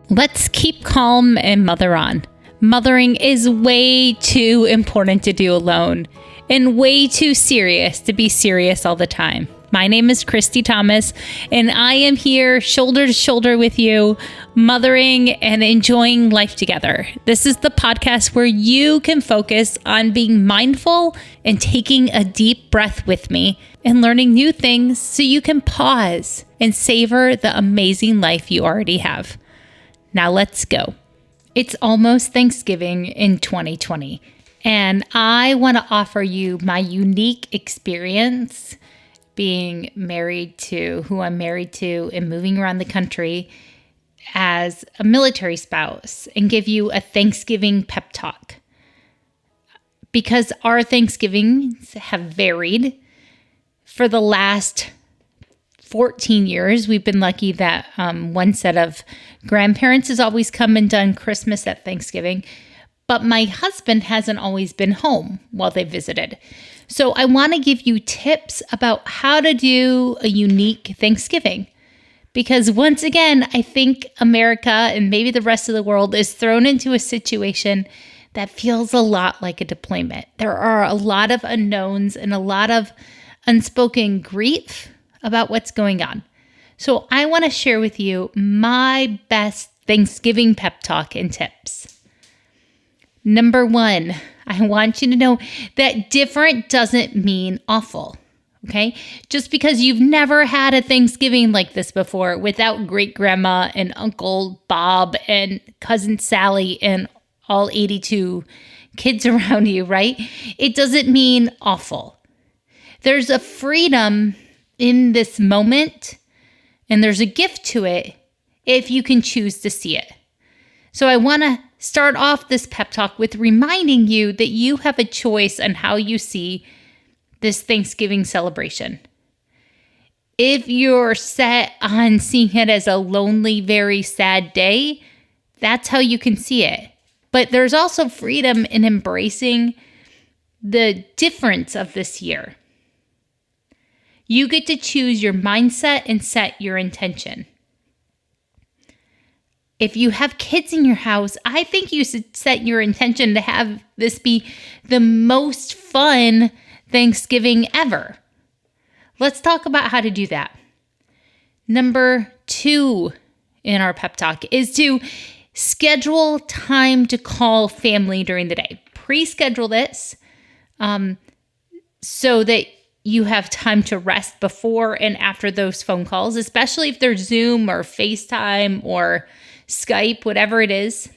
Let's keep calm and mother on. Mothering is way too important to do alone and way too serious to be serious all the time. My name is Christy Thomas, and I am here shoulder to shoulder with you, mothering and enjoying life together. This is the podcast where you can focus on being mindful and taking a deep breath with me and learning new things so you can pause and savor the amazing life you already have. Now let's go. It's almost Thanksgiving in 2020, and I want to offer you my unique experience being married to who I'm married to and moving around the country as a military spouse and give you a Thanksgiving pep talk. Because our Thanksgivings have varied for the last 14 years. We've been lucky that one set of grandparents has always come and done Christmas at Thanksgiving, but my husband hasn't always been home while they visited. So I want to give you tips about how to do a unique Thanksgiving. Because once again, I think America and maybe the rest of the world is thrown into a situation that feels a lot like a deployment. There are a lot of unknowns and a lot of unspoken grief about what's going on. So I want to share with you my best Thanksgiving pep talk and tips. Number one, I want you to know that different doesn't mean awful, okay? Just because you've never had a Thanksgiving like this before without great grandma and Uncle Bob and cousin Sally and all 82 kids around you, right? It doesn't mean awful. There's a freedom in this moment, and there's a gift to it if you can choose to see it. So I want to start off this pep talk with reminding you that you have a choice on how you see this Thanksgiving celebration. If you're set on seeing it as a lonely, very sad day, that's how you can see it. But there's also freedom in embracing the difference of this year. You get to choose your mindset and set your intention. If you have kids in your house, I think you should set your intention to have this be the most fun Thanksgiving ever. Let's talk about how to do that. Number 2 in our pep talk is to schedule time to call family during the day. Pre-schedule this so that you have time to rest before and after those phone calls, especially if they're Zoom or FaceTime or Skype, whatever it is.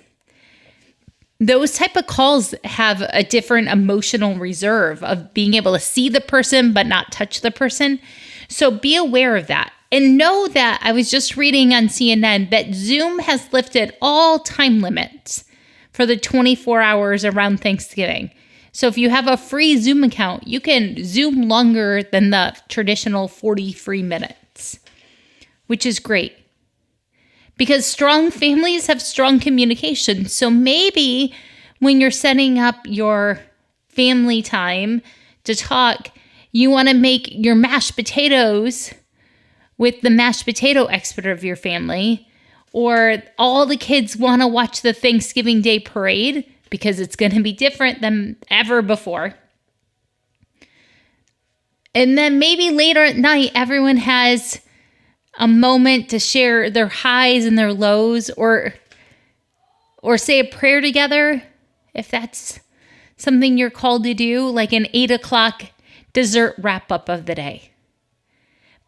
Those type of calls have a different emotional reserve of being able to see the person but not touch the person. So be aware of that. And know that I was just reading on CNN that Zoom has lifted all time limits for the 24 hours around Thanksgiving. So if you have a free Zoom account, you can Zoom longer than the traditional 40 free minutes, which is great. Because strong families have strong communication. So maybe when you're setting up your family time to talk, you want to make your mashed potatoes with the mashed potato expert of your family, or all the kids want to watch the Thanksgiving Day parade because it's going to be different than ever before. And then maybe later at night, everyone has a moment to share their highs and their lows, or say a prayer together, if that's something you're called to do, like an 8 o'clock dessert wrap up of the day.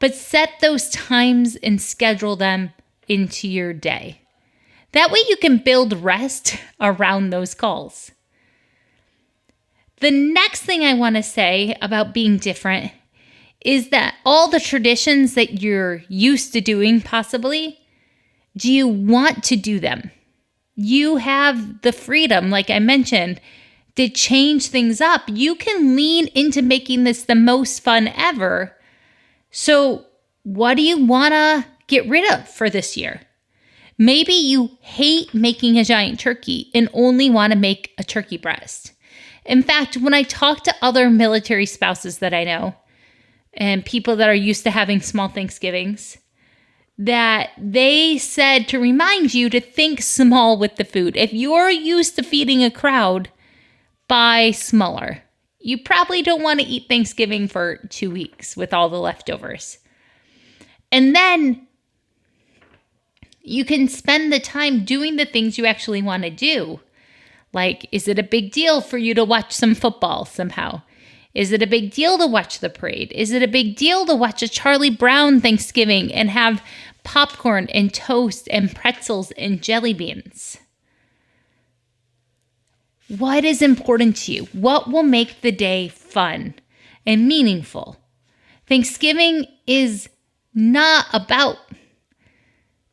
But set those times and schedule them into your day. That way you can build rest around those calls. The next thing I want to say about being different is that all the traditions that you're used to doing, possibly, do you want to do them? You have the freedom, like I mentioned, to change things up. You can lean into making this the most fun ever. So what do you want to get rid of for this year? Maybe you hate making a giant turkey and only want to make a turkey breast. In fact, when I talk to other military spouses that I know and people that are used to having small Thanksgivings, that they said to remind you to think small with the food. If you're used to feeding a crowd, buy smaller. You probably don't want to eat Thanksgiving for 2 weeks with all the leftovers. And then you can spend the time doing the things you actually want to do. Like, is it a big deal for you to watch some football somehow? Is it a big deal to watch the parade? Is it a big deal to watch a Charlie Brown Thanksgiving and have popcorn and toast and pretzels and jelly beans? What is important to you? What will make the day fun and meaningful? Thanksgiving is not about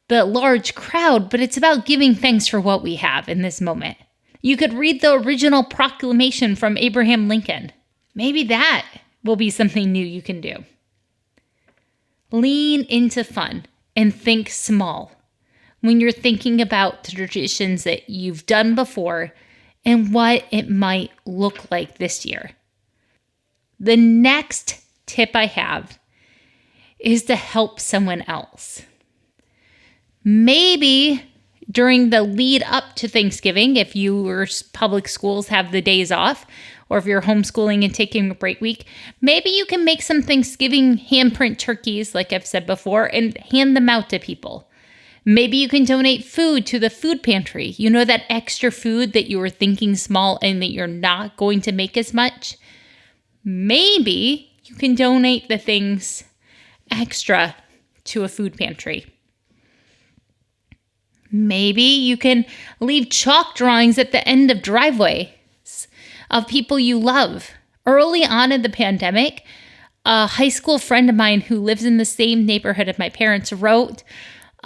the large crowd, but it's about giving thanks for what we have in this moment. You could read the original proclamation from Abraham Lincoln. Maybe that will be something new you can do. Lean into fun and think small when you're thinking about the traditions that you've done before and what it might look like this year. The next tip I have is to help someone else. Maybe during the lead up to Thanksgiving, if your public schools have the days off, or if you're homeschooling and taking a break week, maybe you can make some Thanksgiving handprint turkeys, like I've said before, and hand them out to people. Maybe you can donate food to the food pantry. You know, that extra food that you were thinking small and that you're not going to make as much? Maybe you can donate the things extra to a food pantry. Maybe you can leave chalk drawings at the end of driveways of people you love. Early on in the pandemic, a high school friend of mine who lives in the same neighborhood as my parents wrote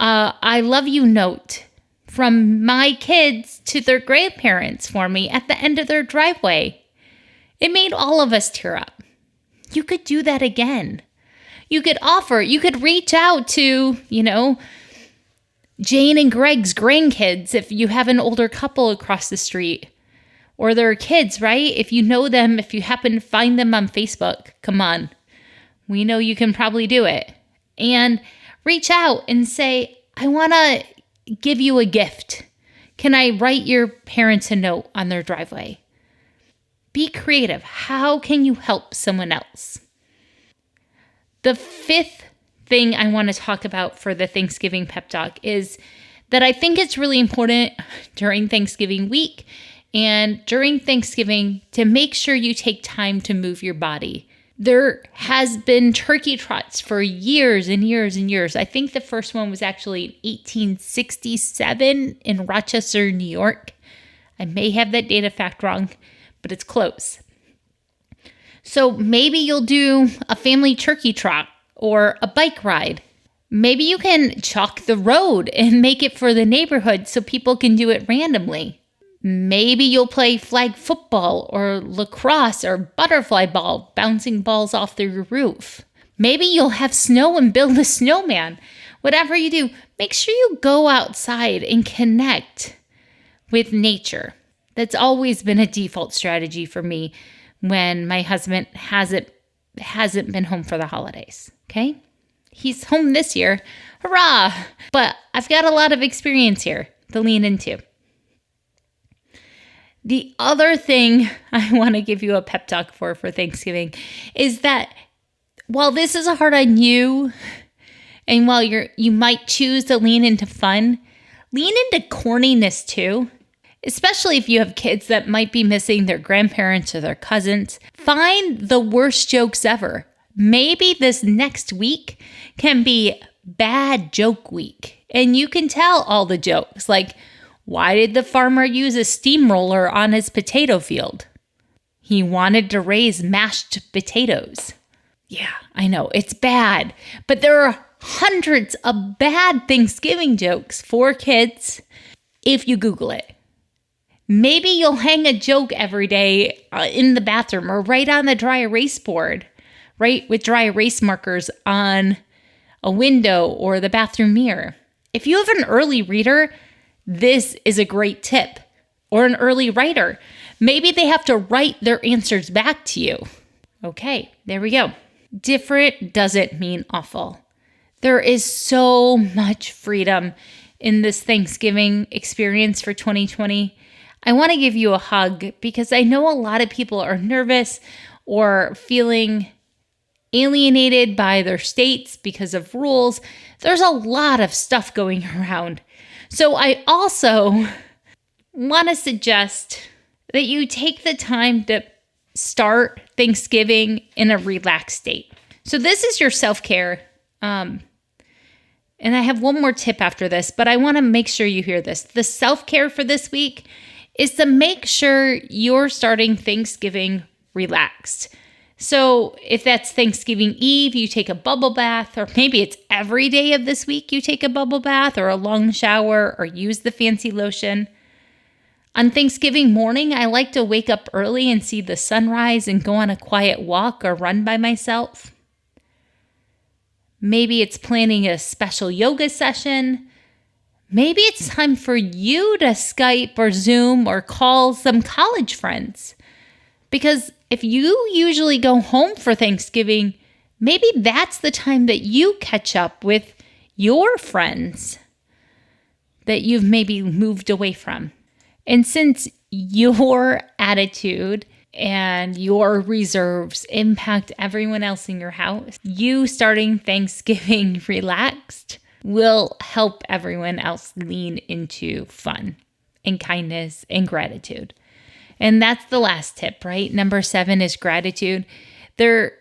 I love you note from my kids to their grandparents for me at the end of their driveway. It made all of us tear up. You could do that again. You could reach out to, Jane and Greg's grandkids if you have an older couple across the street. Or their kids, right? If you know them, if you happen to find them on Facebook, come on. We know you can probably do it. And reach out and say, I want to give you a gift. Can I write your parents a note on their driveway? Be creative. How can you help someone else? The fifth thing I want to talk about for the Thanksgiving pep talk is that I think it's really important during Thanksgiving week and during Thanksgiving to make sure you take time to move your body. There has been turkey trots for years and years and years. I think the first one was actually in 1867 in Rochester, New York. I may have that data fact wrong, but it's close. So maybe you'll do a family turkey trot or a bike ride. Maybe you can chalk the road and make it for the neighborhood so people can do it randomly. Maybe you'll play flag football or lacrosse or butterfly ball, bouncing balls off the roof. Maybe you'll have snow and build a snowman. Whatever you do, make sure you go outside and connect with nature. That's always been a default strategy for me when my husband hasn't been home for the holidays, okay? He's home this year, hurrah! But I've got a lot of experience here to lean into. The other thing I want to give you a pep talk for Thanksgiving is that while this is hard on you, and while you might choose to lean into fun, lean into corniness too. Especially if you have kids that might be missing their grandparents or their cousins. Find the worst jokes ever. Maybe this next week can be bad joke week. And you can tell all the jokes, like, why did the farmer use a steamroller on his potato field? He wanted to raise mashed potatoes. Yeah, I know, it's bad. But there are hundreds of bad Thanksgiving jokes for kids if you Google it. Maybe you'll hang a joke every day in the bathroom or right on the dry erase board, right, with dry erase markers on a window or the bathroom mirror. If you have an early reader, this is a great tip. Or an early writer. Maybe they have to write their answers back to you. Okay, there we go. Different doesn't mean awful. There is so much freedom in this Thanksgiving experience for 2020. I want to give you a hug because I know a lot of people are nervous or feeling alienated by their states because of rules. There's a lot of stuff going around. So I also want to suggest that you take the time to start Thanksgiving in a relaxed state. So this is your self-care. And I have one more tip after this, but I want to make sure you hear this. The self-care for this week is to make sure you're starting Thanksgiving relaxed. So if that's Thanksgiving Eve, you take a bubble bath, or maybe it's every day of this week you take a bubble bath or a long shower or use the fancy lotion. On Thanksgiving morning, I like to wake up early and see the sunrise and go on a quiet walk or run by myself. Maybe it's planning a special yoga session. Maybe it's time for you to Skype or Zoom or call some college friends. Because if you usually go home for Thanksgiving, maybe that's the time that you catch up with your friends that you've maybe moved away from. And since your attitude and your reserves impact everyone else in your house, you starting Thanksgiving relaxed will help everyone else lean into fun and kindness and gratitude. And that's the last tip, right? Number 7 is gratitude. There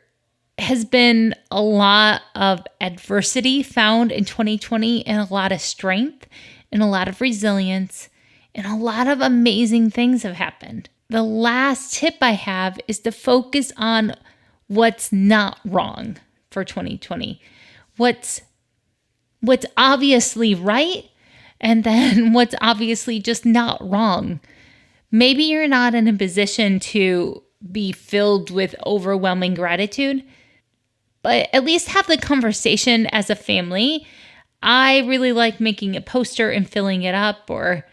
has been a lot of adversity found in 2020 and a lot of strength and a lot of resilience and a lot of amazing things have happened. The last tip I have is to focus on what's not wrong for 2020. What's obviously right, and then what's obviously just not wrong. Maybe you're not in a position to be filled with overwhelming gratitude, but at least have the conversation as a family. I really like making a poster and filling it up, or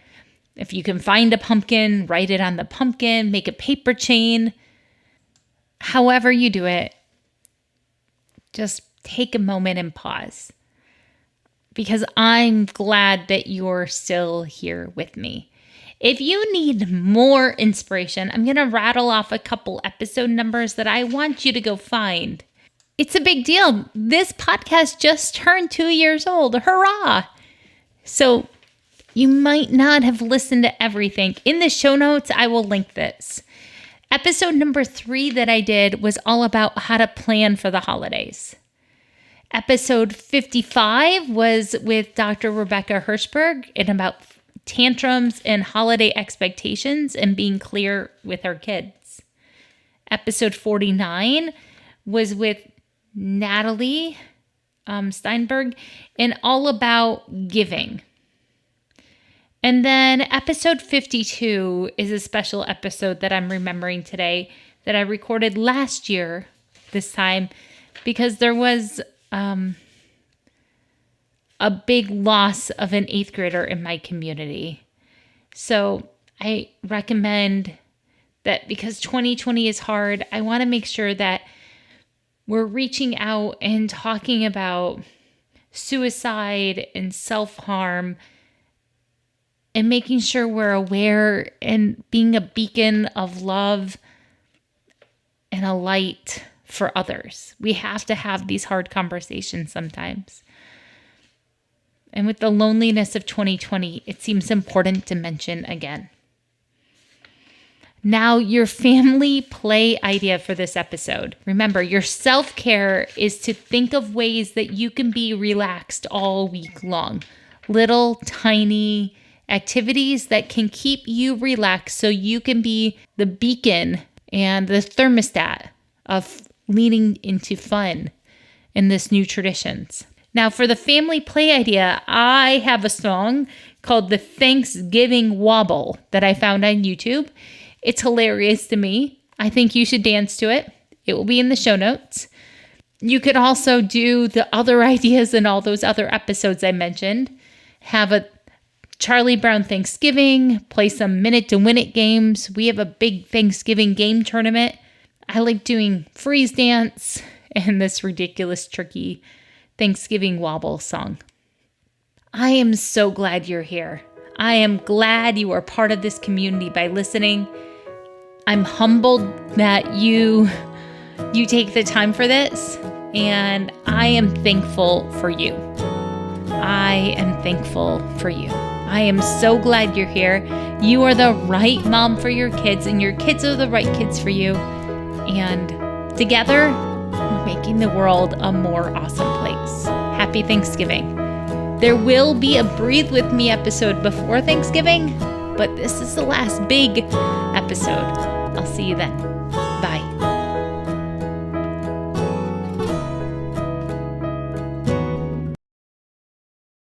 if you can find a pumpkin, write it on the pumpkin, make a paper chain. However you do it, just take a moment and pause. Because I'm glad that you're still here with me. If you need more inspiration, I'm going to rattle off a couple episode numbers that I want you to go find. It's a big deal. This podcast just turned 2 years old. Hurrah! So you might not have listened to everything. In the show notes, I will link this. Episode number 3 that I did was all about how to plan for the holidays. Episode 55 was with Dr. Rebecca Hirschberg and about tantrums and holiday expectations and being clear with our kids. Episode 49 was with Natalie Steinberg and all about giving. And then episode 52 is a special episode that I'm remembering today that I recorded last year this time because there was a big loss of an 8th grader in my community. So I recommend that because 2020 is hard, I want to make sure that we're reaching out and talking about suicide and self-harm and making sure we're aware and being a beacon of love and a light for others. We have to have these hard conversations sometimes. And with the loneliness of 2020, it seems important to mention again. Now, your family play idea for this episode. Remember, your self-care is to think of ways that you can be relaxed all week long. Little, tiny activities that can keep you relaxed so you can be the beacon and the thermostat of leaning into fun in this new traditions. Now, for the family play idea, I have a song called the Thanksgiving Wobble that I found on YouTube. It's hilarious to me. I think you should dance to it. It will be in the show notes. You could also do the other ideas in all those other episodes I mentioned. Have a Charlie Brown Thanksgiving, play some Minute to Win It games. We have a big Thanksgiving game tournament. I like doing freeze dance and this ridiculous turkey Thanksgiving Wobble song. I am so glad you're here. I am glad you are part of this community by listening. I'm humbled that you take the time for this, and I am thankful for you. I am thankful for you. I am so glad you're here. You are the right mom for your kids, and your kids are the right kids for you. And together, we're making the world a more awesome place. Happy Thanksgiving. There will be a Breathe With Me episode before Thanksgiving, but this is the last big episode. I'll see you then.